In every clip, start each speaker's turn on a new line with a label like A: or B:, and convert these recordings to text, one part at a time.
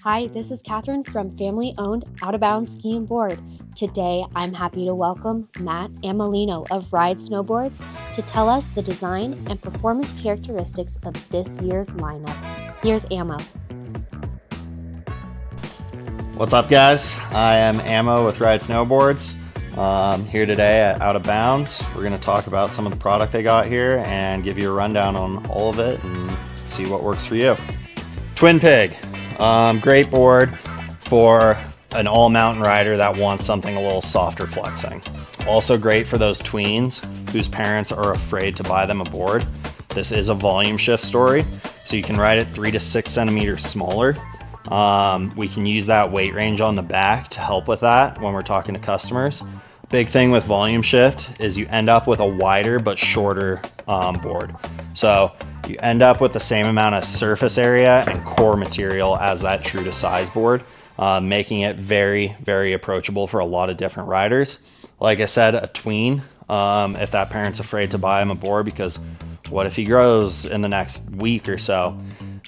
A: Hi, this is Catherine from family-owned Outabounds Ski and Board. Today, I'm happy to welcome Matt Amalino of Ride Snowboards to tell us the design and performance characteristics of this year's lineup. Here's Amo.
B: What's up, guys? I am Amo with Ride Snowboards. Here today at Outabounds. We're going to talk about some of the product they got here and give you a rundown on all of it and see what works for you. Twinpig. Great board for an all-mountain rider that wants something a little softer flexing. Also great for those tweens whose parents are afraid to buy them a board. This is a volume shift story, so you can ride it 3 to 6 centimeters smaller. We can use that weight range on the back to help with that when we're talking to customers. Big thing with volume shift is you end up with a wider but shorter board. So you end up with the same amount of surface area and core material as that true to size board, making it very, very approachable for a lot of different riders. Like I said, a tween, if that parent's afraid to buy him a board, because what if he grows in the next week or so?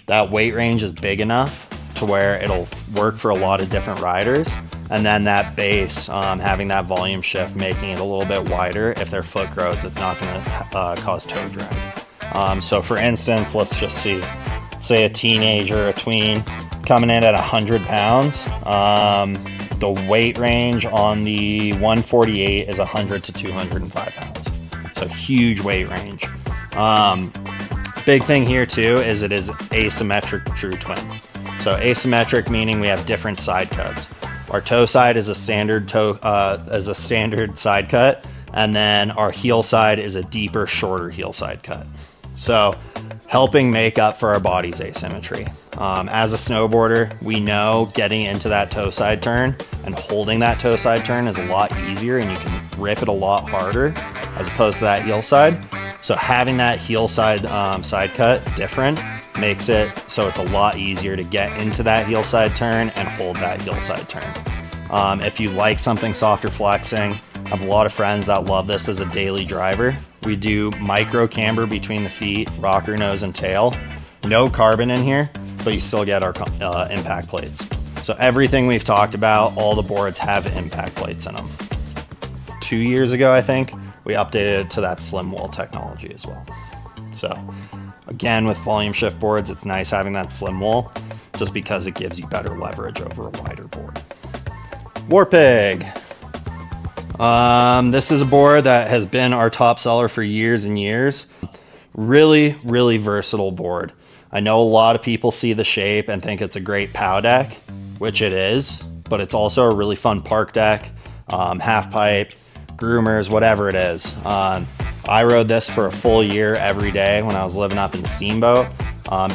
B: That weight range is big enough to where it'll work for a lot of different riders. And then that base, having that volume shift, making it a little bit wider. If their foot grows, it's not gonna cause toe drag. So for instance, let's just say a teenager, a tween, coming in at 100 pounds. The weight range on the 148 is 100 to 205 pounds. So huge weight range. Big thing here too is it is asymmetric true twin. So asymmetric meaning we have different side cuts. Our toe side is a standard side cut, and then our heel side is a deeper, shorter heel side cut. So helping make up for our body's asymmetry. As a snowboarder, we know getting into that toe side turn and holding that toe side turn is a lot easier, and you can rip it a lot harder as opposed to that heel side. So having that heel side side cut different makes it so it's a lot easier to get into that heel side turn and hold that heel side turn. If you like something softer flexing, I have a lot of friends that love this as a daily driver. We do micro camber between the feet, rocker nose and tail. No carbon in here, but you still get our impact plates. So everything we've talked about, all the boards have impact plates in them. 2 years ago, I think, we updated it to that slim wall technology as well. So again, with volume shift boards, it's nice having that slim wall just because it gives you better leverage over a wider board. Warpig. This is a board that has been our top seller for years and years. Really, really versatile board. I know a lot of people see the shape and think it's a great POW deck, which it is, but it's also a really fun park deck, half pipe, groomers, whatever it is. I rode this for a full year every day when I was living up in Steamboat.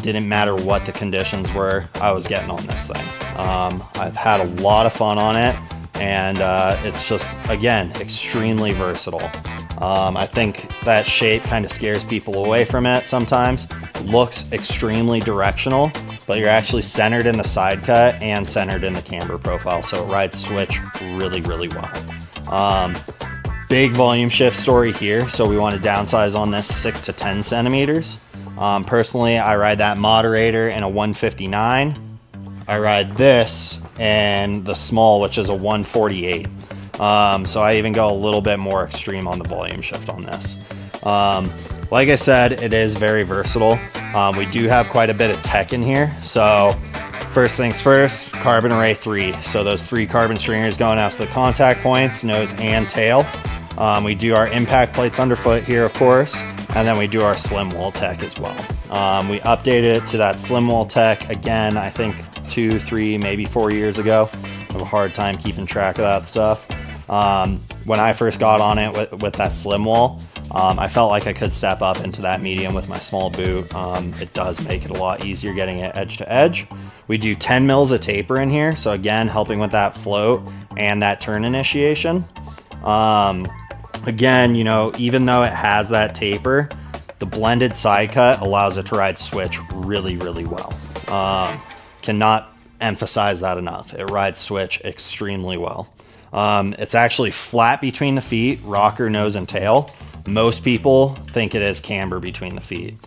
B: Didn't matter what the conditions were, I was getting on this thing. I've had a lot of fun on it, and it's just, again, extremely versatile. I think that shape kind of scares people away from it sometimes. It looks extremely directional, but you're actually centered in the side cut and centered in the camber profile, so it rides switch really, really well. Big volume shift story here, so we want to downsize on this 6 to 10 centimeters. Personally, I ride that moderator in a 159. I ride this in the small, which is a 148. So I even go a little bit more extreme on the volume shift on this. Like I said, it is very versatile. We do have quite a bit of tech in here. So first things first, carbon array 3. So those 3 carbon stringers going out to the contact points, nose and tail. We do our impact plates underfoot here, of course, and then we do our slim wall tech as well. We updated it to that slim wall tech again, I think 2, 3, maybe 4 years ago. I have a hard time keeping track of that stuff. When I first got on it with that slim wall, I felt like I could step up into that medium with my small boot. It does make it a lot easier getting it edge to edge. We do 10 mils of taper in here, so again, helping with that float and that turn initiation. Again, you know, even though it has that taper, the blended side cut allows it to ride switch really, really well. Cannot emphasize that enough. It rides switch extremely well. It's actually flat between the feet, rocker, nose, and tail. Most people think it is camber between the feet.